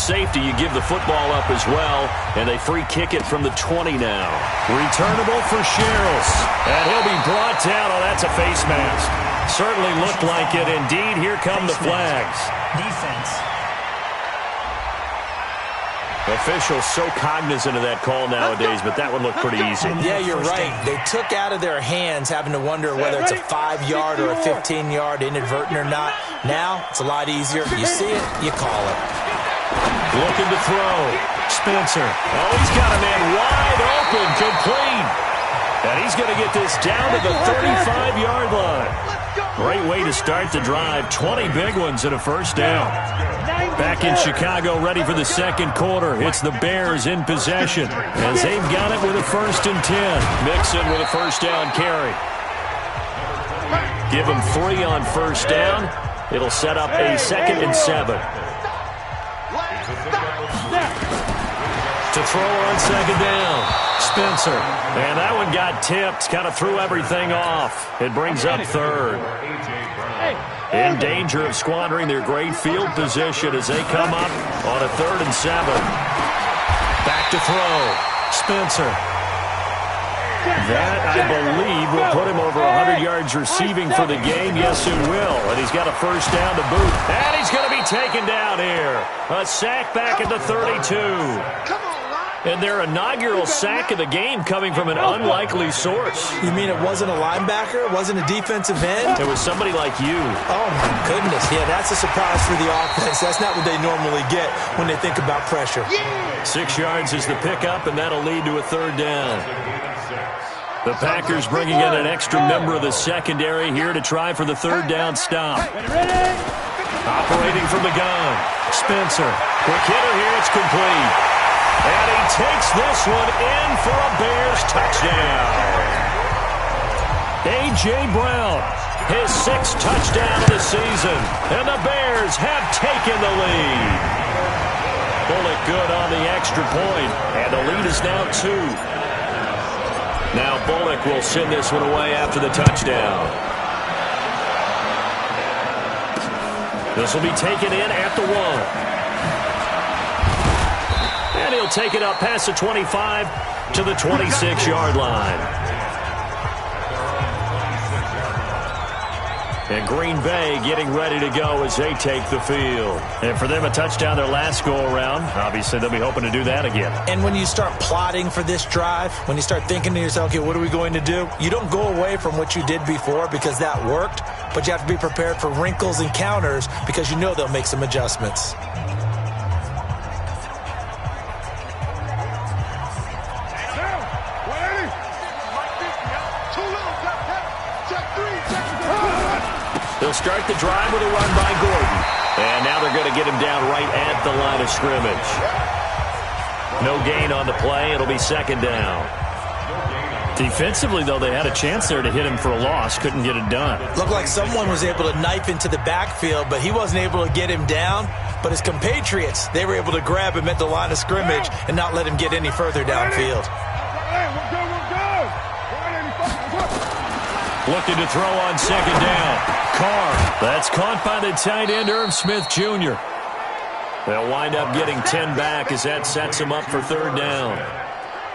safety, you give the football up as well, and they free kick it from the 20 now. Returnable for Sherrills, and he'll be brought down. Oh, that's a face mask. Certainly looked like it. Indeed, here come the flags. Defense. Officials so cognizant of that call nowadays, but that would look pretty easy. Yeah, you're right. They took out of their hands having to wonder whether it's a 5-yard or a 15-yard inadvertent or not. Now, it's a lot easier. You see it, you call it. Looking to throw. Spencer. Oh, he's got a man wide open, complete. And he's going to get this down to the 35-yard line. Great way to start the drive. 20 big ones and a first down. Back in Chicago, ready for the second quarter. It's the Bears in possession as they've got it with a 1st and 10. Mixon with a first down carry. Give him 3 on first down. It'll set up a 2nd and 7. To throw on 2nd down. Spencer. And that one got tipped. Kind of threw everything off. It brings up 3rd. In danger of squandering their great field position as they come up on a 3rd and 7. Back to throw. Spencer. That, I believe, will put him over 100 yards receiving for the game. Yes, it will. And he's got a first down to boot. And he's going to be taken down here. A sack back at the 32. And their inaugural sack of the game coming from an unlikely source. You mean it wasn't a linebacker? It wasn't a defensive end? It was somebody like you. Oh, my goodness. Yeah, that's a surprise for the offense. That's not what they normally get when they think about pressure. 6 yards is the pickup, and that'll lead to a 3rd down. The Packers bringing in an extra member of the secondary here to try for the 3rd down stop. Operating from the gun. Spencer. Quick hitter here. It's complete. And he takes this one in for a Bears touchdown. A.J. Brown, his 6th touchdown of the season. And the Bears have taken the lead. Bullock good on the extra point. And the lead is now 2. Now Bullock will send this one away after the touchdown. This will be taken in at the 1. And he'll take it up past the 25 to the 26-yard line. And Green Bay getting ready to go as they take the field. And for them, a touchdown their last go-around. Obviously, they'll be hoping to do that again. And when you start plotting for this drive, when you start thinking to yourself, okay, what are we going to do? You don't go away from what you did before because that worked, but you have to be prepared for wrinkles and counters because you know they'll make some adjustments. They'll start the drive with a run by Gordon. And now they're going to get him down right at the line of scrimmage. No gain on the play. It'll be 2nd down. Defensively, though, they had a chance there to hit him for a loss. Couldn't get it done. Looked like someone was able to knife into the backfield, but he wasn't able to get him down. But his compatriots, they were able to grab him at the line of scrimmage and not let him get any further downfield. Looking to throw on 2nd down. Carr. That's caught by the tight end, Irv Smith Jr. They'll wind up getting 10 back as that sets them up for 3rd down.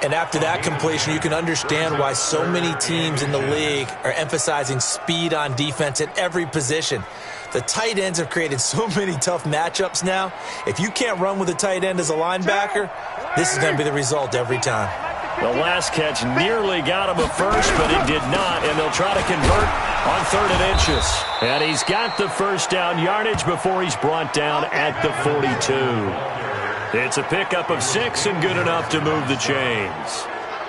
And after that completion, you can understand why so many teams in the league are emphasizing speed on defense at every position. The tight ends have created so many tough matchups now. If you can't run with a tight end as a linebacker, this is going to be the result every time. The last catch nearly got him a first, but it did not, and they'll try to convert on 3rd and inches. And he's got the first down yardage before he's brought down at the 42. It's a pickup of 6 and good enough to move the chains.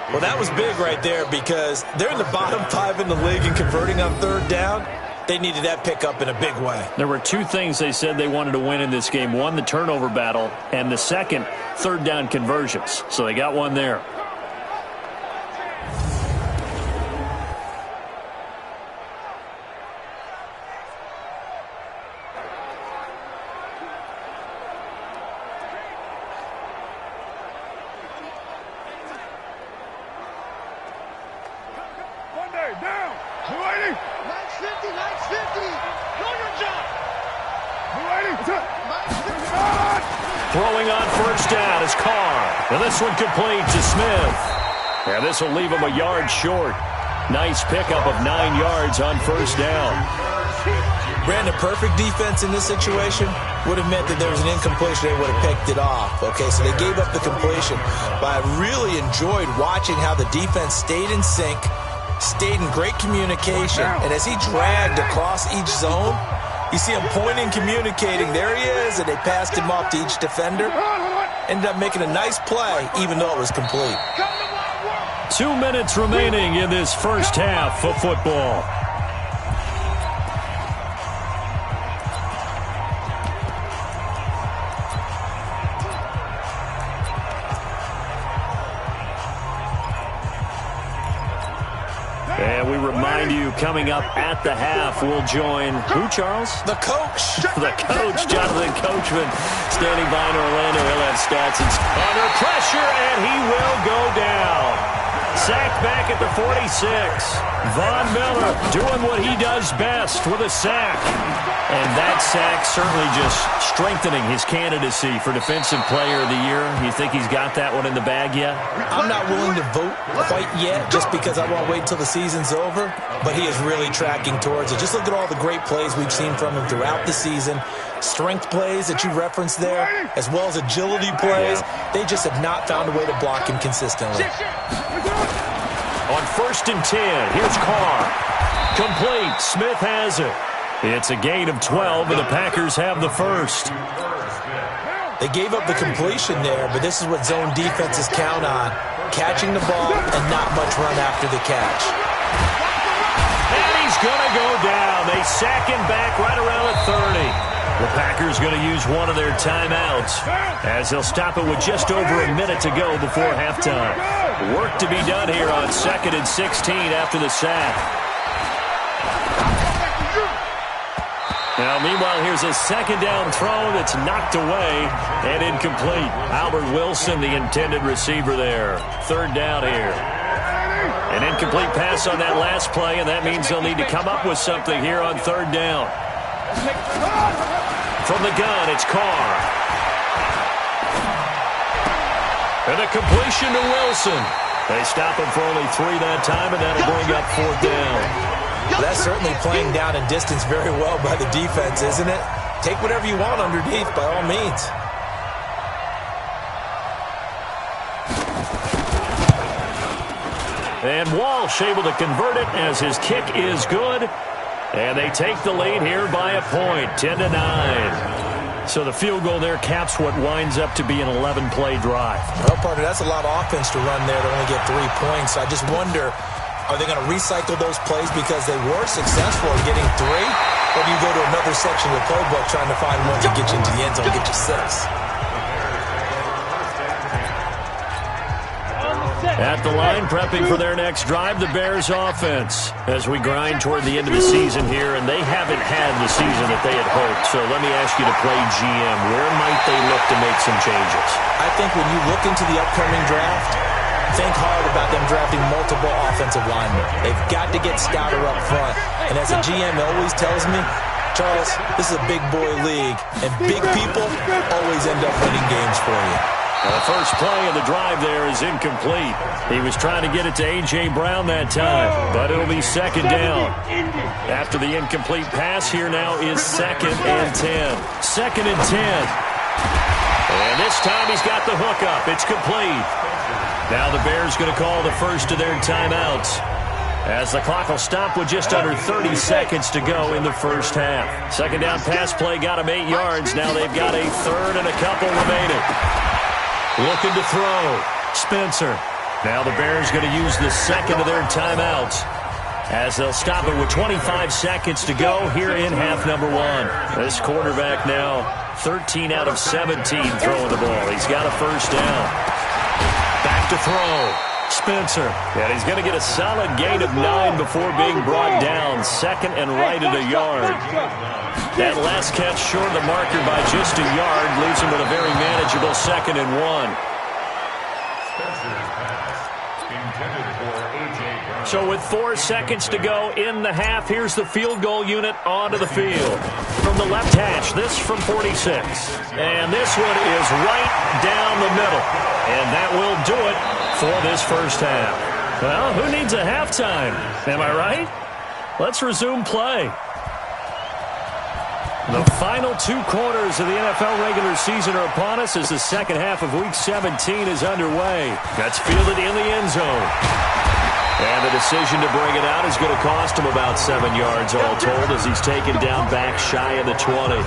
Well, that was big right there because they're in the bottom 5 in the league in converting on 3rd down. They needed that pickup in a big way. There were 2 things they said they wanted to win in this game. One, the turnover battle, and the second, 3rd down conversions. So they got one there. Down. 280. Max 50. Max 50. Go your job. 280. Max 50. Throwing on first down is Carr. And this one complete to Smith. And this will leave him a yard short. Nice pickup of 9 yards on first down. Brandon, perfect defense in this situation would have meant that there was an incompletion. They would have picked it off. Okay, so they gave up the completion. But I really enjoyed watching how the defense stayed in sync, stayed in great communication. And as he dragged across each zone, you see him pointing, communicating. There he is, and they passed him off to each defender. Ended up making a nice play, even though it was complete. 2 minutes remaining in this first half of football. And we remind you, coming up at the half, we'll join who, Charles? The coach. The coach, Jonathan Coachman, standing by in Orlando. He'll have stats. It's under pressure, and he will go down. Sacked back at the 46. Von Miller doing what he does best with a sack. And that sack certainly just strengthening his candidacy for Defensive Player of the Year. You think he's got that one in the bag yet? I'm not willing to vote quite yet just because I won't wait until the season's over. But he is really tracking towards it. Just look at all the great plays we've seen from him throughout the season. Strength plays that you referenced there, as well as agility plays. They just have not found a way to block him consistently. On 1st and 10, here's Carr. Complete. Smith has it. It's a gain of 12, and the Packers have the first. They gave up the completion there, but this is what zone defenses count on. Catching the ball and not much run after the catch. And he's going to go down. They sack him back right around the 30. The Packers going to use one of their timeouts as they'll stop it with just over a minute to go before halftime. Work to be done here on 2nd and 16 after the sack. Now, meanwhile, here's a second down throw that's knocked away and incomplete. Albert Wilson, the intended receiver there. 3rd down here. An incomplete pass on that last play, and that means they'll need to come up with something here on 3rd down. From the gun, it's Carr. And a completion to Wilson. They stop him for only 3 that time, and that'll bring up 4th down. That's certainly playing down in distance very well by the defense, isn't it? Take whatever you want underneath, by all means. And Walsh able to convert it as his kick is good. And they take the lead here by a point, 10-9. So the field goal there caps what winds up to be an 11-play drive. Well, partner, that's a lot of offense to run there to only get 3 points. I just wonder, are they going to recycle those plays because they were successful in getting 3? Or do you go to another section of the playbook trying to find one to get you into the end zone and get you 6? At the line, prepping for their next drive, the Bears offense. As we grind toward the end of the season here, and they haven't had the season that they had hoped. So let me ask you to play GM. Where might they look to make some changes? I think when you look into the upcoming draft, think hard about them drafting multiple offensive linemen. They've got to get stouter up front. And as a GM always tells me, Charles, this is a big boy league, and big people always end up winning games for you. The first play of the drive there is incomplete. He was trying to get it to A.J. Brown that time, but it'll be 2nd down. After the incomplete pass, here now is 2nd and 10. 2nd and 10. And this time he's got the hook up. It's complete. Now the Bears going to call the first of their timeouts, as the clock will stop with just under 30 seconds to go in the first half. 2nd down pass play got them 8 yards. Now they've got a 3rd and a couple remaining. Looking to throw. Spencer. Now the Bears going to use the 2nd of their timeouts, as they'll stop it with 25 seconds to go here in half number 1. This quarterback now 13 out of 17 throwing the ball. He's got a first down. Back to throw. Spencer. And he's going to get a solid gain of 9 before being brought down. 2nd and right at a yard. That last catch short of the marker by just a yard leaves him with a very manageable 2nd and 1. So with 4 seconds to go in the half, here's the field goal unit onto the field. From the left hash, this from 46. And this one is right down the middle. And that will do it for this first half. Well, who needs a halftime? Am I right? Let's resume play. The final 2 quarters of the NFL regular season are upon us as the second half of Week 17 is underway. That's fielded in the end zone. And the decision to bring it out is going to cost him about 7 yards all told as he's taken down back shy of the 20.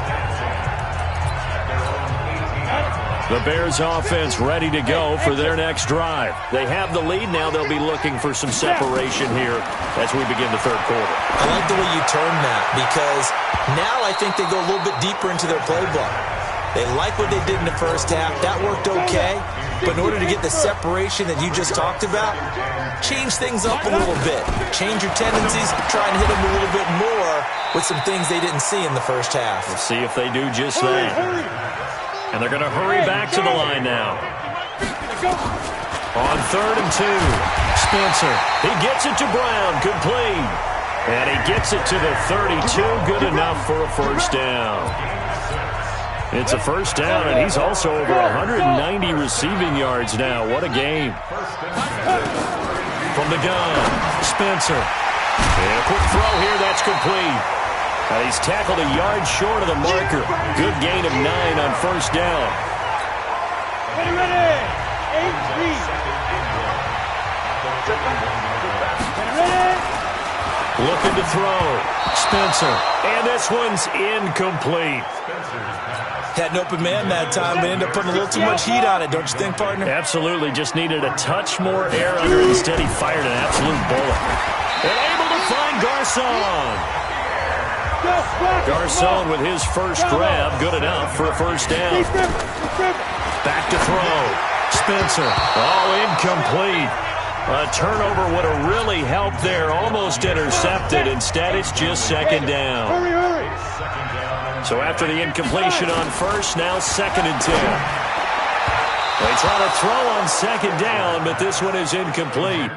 The Bears offense ready to go for their next drive. They have the lead now. They'll be looking for some separation here as we begin the third quarter. I like the way you turned that because now I think they go a little bit deeper into their playbook. They like what they did in the first half. That worked okay. But in order to get the separation that you just talked about, change things up a little bit. Change your tendencies. Try and hit them a little bit more with some things they didn't see in the first half. We'll see if they do just that. And they're going to hurry back to the line now. On 3rd and 2, Spencer. He gets it to Brown, complete. And he gets it to the 32, good enough for a first down. It's a first down, and he's also over 190 receiving yards now. What a game. From the gun, Spencer. And a quick throw here, that's complete. He's tackled a yard short of the marker. Good gain of 9 on first down. Ready. 8-3. Looking to throw. Spencer. And this one's incomplete. Had an open man that time, but ended up putting a little too much heat on it, don't you think, partner? Absolutely. Just needed a touch more air under it. Instead, he fired an absolute bullet. And able to find Garcon. Garcon with his first grab, good enough for a first down. Back to throw. Spencer. Oh, incomplete. A turnover would have really helped there. Almost intercepted. Instead, it's just second down. So after the incompletion on first, now 2nd and 10. They try to throw on second down, but this one is incomplete.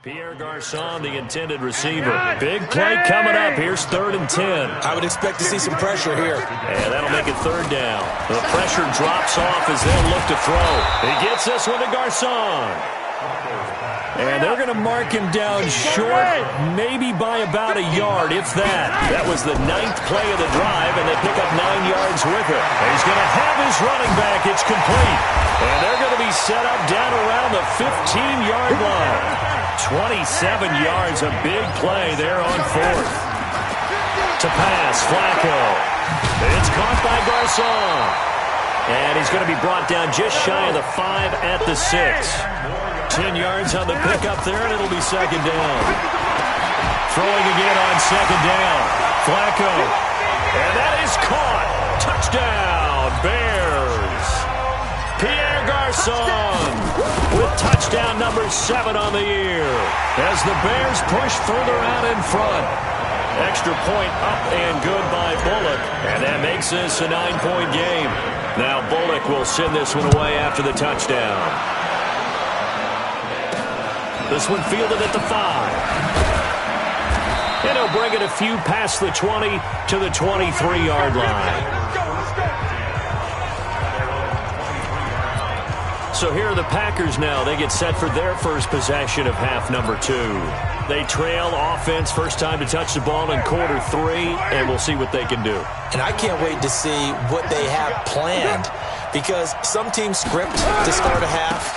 Pierre Garcon, the intended receiver. Big play coming up. Here's 3rd and 10. I would expect to see some pressure here. And that'll make it 3rd down. The pressure drops off as they'll look to throw. He gets this one to Garcon. And they're going to mark him down short, maybe by about a yard, if that. That was the 9th play of the drive, and they pick up 9 yards with it. And he's going to have his running back. It's complete. And they're going to be set up down around the 15-yard line. 27 yards, a big play there on 4th. To pass, Flacco. It's caught by Garcon. And he's going to be brought down just shy of the 5 at the 6. 10 yards on the pickup there, and it'll be second down. Throwing again on second down. Flacco. And that is caught. Touchdown, Bears. Pierre Garcon with touchdown number 7 on the year as the Bears push further out in front. Extra point up and good by Bullock, and that makes this a 9-point game. Now Bullock will send this one away after the touchdown. This one fielded at the 5. And he'll bring it a few past the 20 to the 23-yard line. So here are the Packers now. They get set for their first possession of half number 2. They trail offense first time to touch the ball in quarter 3, and we'll see what they can do. And I can't wait to see what they have planned because some teams script to start a half.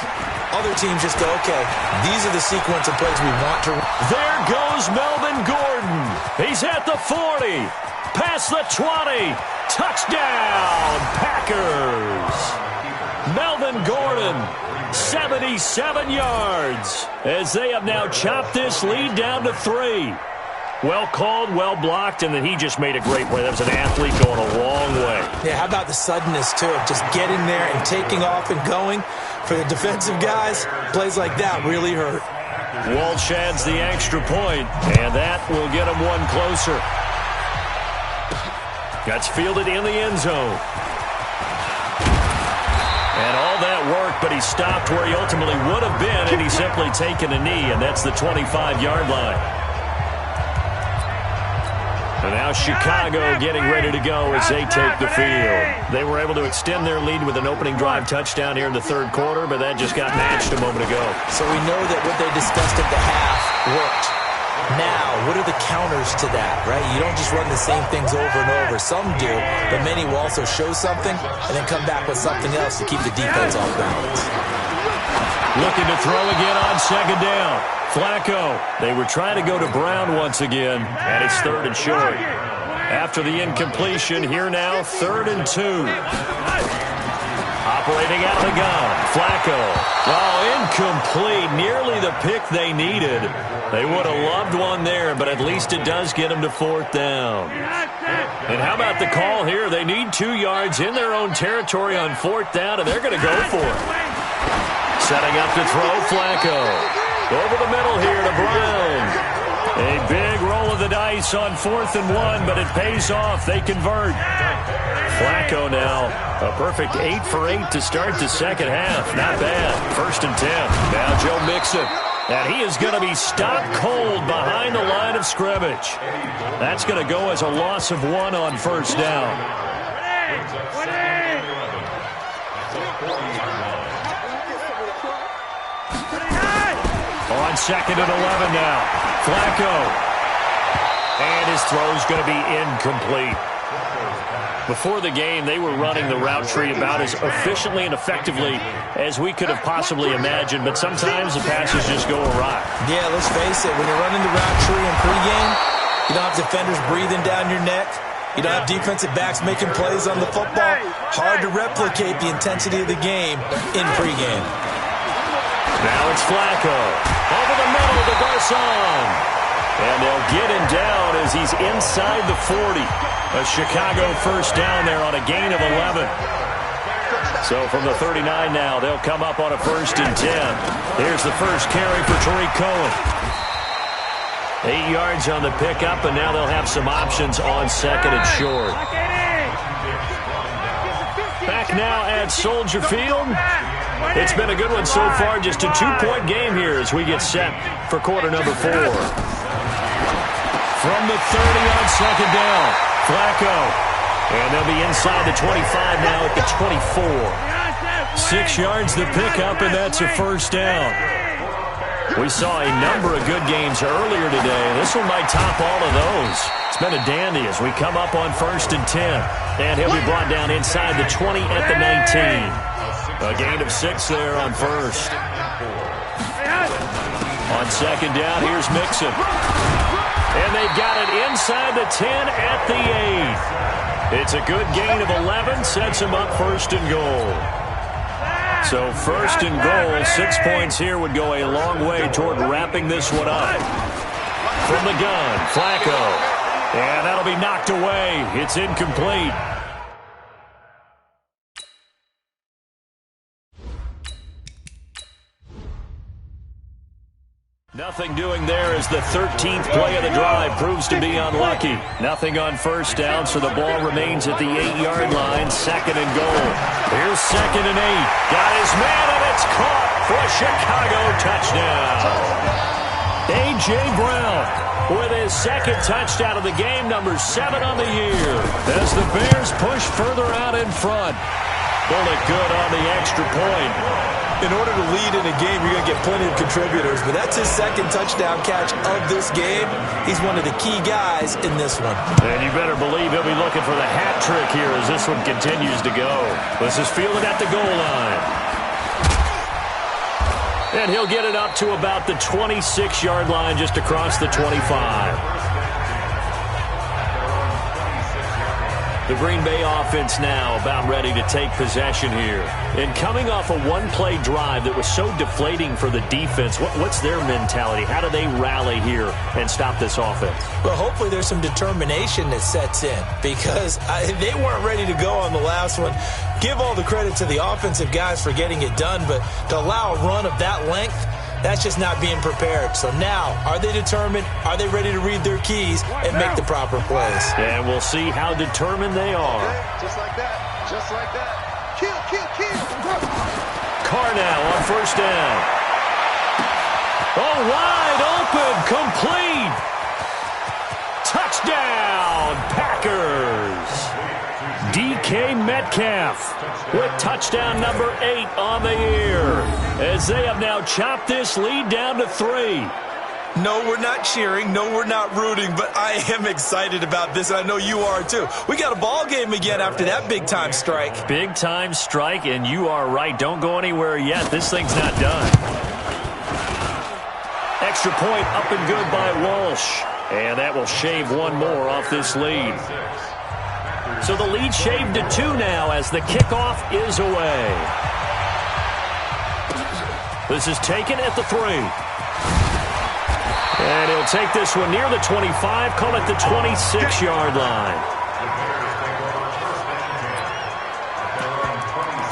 Other teams just go, okay, these are the sequence of plays we want to run. There goes Melvin Gordon. He's at the 40. Past the 20. Touchdown, Packers. Melvin Gordon, 77 yards, as they have now chopped this lead down to 3. Well called, well blocked, and then he just made a great play. That was an athlete going a long way. Yeah, how about the suddenness, too, of just getting there and taking off and going? For the defensive guys, plays like that really hurt. Walsh adds the extra point, and that will get him one closer. Gets fielded in the end zone. And all that work, but he stopped where he ultimately would have been, and he's simply taken a knee, and that's the 25-yard line. And now Chicago getting ready to go as they take the field. They were able to extend their lead with an opening drive touchdown here in the third quarter, but that just got matched a moment ago. So we know that what they discussed at the half worked. Now, what are the counters to that, right? You don't just run the same things over and over. Some do, but many will also show something and then come back with something else to keep the defense off balance. Looking to throw again on second down. Flacco. They were trying to go to Brown once again, and it's third and short. After the incompletion, here now, 3rd and 2. Operating out of the gun. Flacco. Oh, incomplete. Nearly the pick they needed. They would have loved one there, but at least it does get them to 4th down. And how about the call here? They need 2 yards in their own territory on 4th down, and they're going to go for it. Setting up to throw, Flacco. Over the middle here to Brown. A big roll of the dice on 4th and 1, but it pays off. They convert. Flacco now, a perfect 8 for 8 to start the second half. Not bad. 1st and 10. Now Joe Mixon. And he is going to be stopped cold behind the line of scrimmage. That's going to go as a loss of 1 on 1st down. On 2nd and 11 now. Flacco. And his throw's going to be incomplete. Before the game, they were running the route tree about as efficiently and effectively as we could have possibly imagined, but sometimes the passes just go awry. Yeah, let's face it. When you're running the route tree in pregame, you don't have defenders breathing down your neck. You don't have defensive backs making plays on the football. Hard to replicate the intensity of the game in pregame. Now it's Flacco. Over the middle to Garcon. And they'll get him down as he's inside the 40. A Chicago 1st down there on a gain of 11. So from the 39 now, they'll come up on a 1st and 10. Here's the first carry for Tariq Cohen. 8 yards on the pickup, and now they'll have some options on 2nd and short. Back now at Soldier Field. It's been a good one so far. Just a 2-point game here as we get set for quarter number 4. From the 30 on 2nd down, Flacco. And they'll be inside the 25 now at the 24. 6 yards the pickup, and that's a 1st down. We saw a number of good games earlier today. This one might top all of those. It's been a dandy as we come up on 1st and 10. And he'll be brought down inside the 20 at the 19. A gain of 6 there on 1st. On 2nd down, here's Mixon. And they've got it inside the 10 at the 8. It's a good gain of 11, sets them up 1st and goal. So 1st and goal, 6 points here would go a long way toward wrapping this one up. From the gun, Flacco. And that'll be knocked away. It's incomplete. Nothing doing there as the 13th play of the drive proves to be unlucky. Nothing on 1st down, so the ball remains at the 8-yard line. 2nd and goal. Here's 2nd and 8. Got his man, and it's caught for a Chicago touchdown. A.J. Brown with his 2nd touchdown of the game, number 7 on the year. As the Bears push further out in front. Bullet good on the extra point. In order to lead in a game, you're going to get plenty of contributors, but that's his 2nd touchdown catch of this game. He's one of the key guys in this one. And you better believe he'll be looking for the hat trick here as this one continues to go. This is fielded at the goal line. And he'll get it up to about the 26-yard line, just across the 25. The Green Bay offense now about ready to take possession here. And coming off a one-play drive that was so deflating for the defense, what's their mentality? How do they rally here and stop this offense? Well, hopefully there's some determination that sets in because they weren't ready to go on the last one. Give all the credit to the offensive guys for getting it done, but to allow a run of that length That's just not being prepared. So now, are they determined? Are they ready to read their keys and make the proper plays? And we'll see how determined they are. Just like that. Just like that. Kill, kill, kill. Carr now on first down. Oh, wide open, complete. Touchdown, Packers. DK Metcalf with touchdown number 8 on the year, as they have now chopped this lead down to 3. No, we're not cheering. No, we're not rooting, but I am excited about this, and I know you are too. We got a ball game again after that big-time strike. Big-time strike, and you are right. Don't go anywhere yet. This thing's not done. Extra point up and good by Walsh, and that will shave one more off this lead. So the lead shaved to 2 now as the kickoff is away. This is taken at the 3. And he'll take this one near the 25, call it the 26-yard line.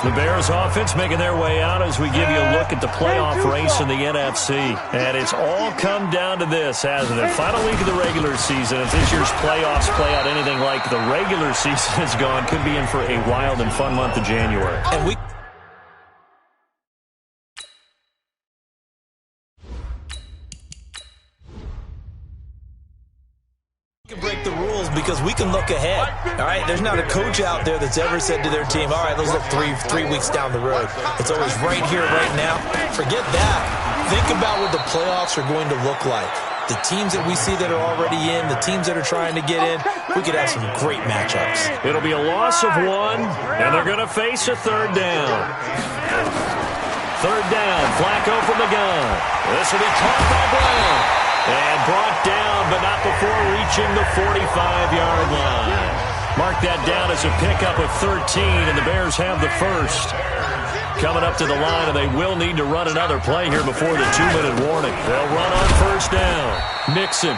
The Bears offense making their way out as we give you a look at the playoff race in the NFC. And it's all come down to this, hasn't it? Final week of the regular season. If this year's playoffs play out anything like the regular season has gone, could be in for a wild and fun month of January. And we can break the rules because we can look ahead. All right, there's not a coach out there that's ever said to their team, all right, let's look three weeks down the road. It's always right here, right now. Forget that. Think about what the playoffs are going to look like. The teams that we see that are already in, the teams that are trying to get in, we could have some great matchups. It'll be a loss of 1, and they're going to face a 3rd down. 3rd down, Flacco from the gun. This will be caught by Brown. And brought down, but not before reaching the 45-yard line. Mark that down as a pickup of 13, and the Bears have the first. Coming up to the line, and they will need to run another play here before the 2-minute warning. They'll run on first down. Mixon.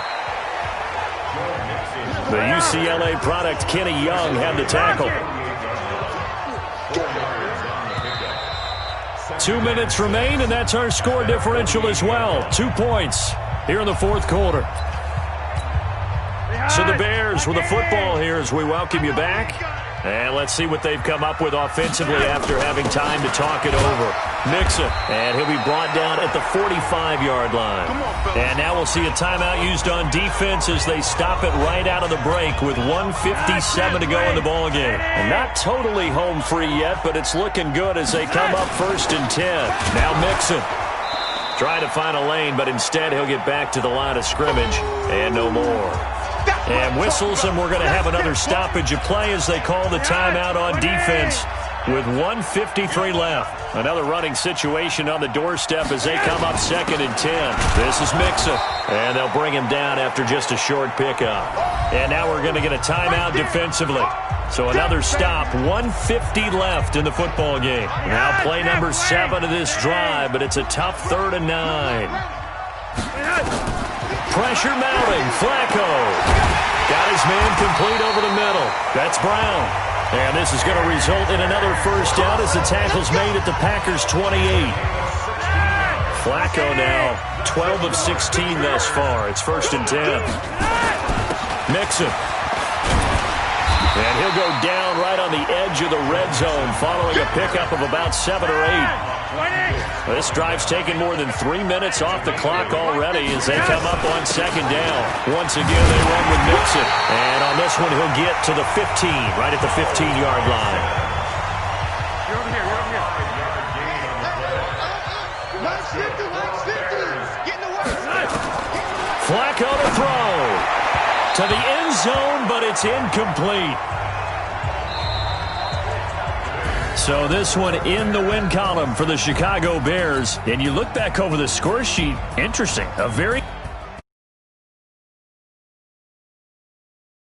The UCLA product, Kenny Young, had the tackle. 2 minutes remain, and that's our score differential as well. 2 points here in the 4th quarter. So the Bears with the football here as we welcome you back. And let's see what they've come up with offensively after having time to talk it over. Mixon, and he'll be brought down at the 45-yard line. And now we'll see a timeout used on defense as they stop it right out of the break with 1:57 to go in the ballgame. And not totally home free yet, but it's looking good as they come up 1st and 10. Now Mixon. Trying to find a lane, but instead he'll get back to the line of scrimmage and no more. And whistles, and we're going to have another stoppage of play as they call the timeout on defense with 1:53 left. Another running situation on the doorstep as they come up 2nd and 10. This is Mixon, and they'll bring him down after just a short pickup. And now we're going to get a timeout defensively. So another stop, 1:50 left in the football game. Now play number 7 of this drive, but it's a tough 3rd and 9. Pressure mounting, Flacco. Got his man complete over the middle. That's Brown. And this is going to result in another first down as the tackle's made at the Packers' 28. Flacco now 12 of 16 thus far. It's 1st and 10. Mixon. And he'll go down right on the edge of the red zone following a pickup of about 7 or 8. This drive's taken more than 3 minutes off the clock already as they come up on 2nd down. Once again, they run with Mixon. And on this one, he'll get to the 15, right at the 15-yard line. You're over here. You're over here. Get in the way. Flacco to throw. To the end zone, but it's incomplete. So this one in the win column for the Chicago Bears. And you look back over the score sheet, interesting. A very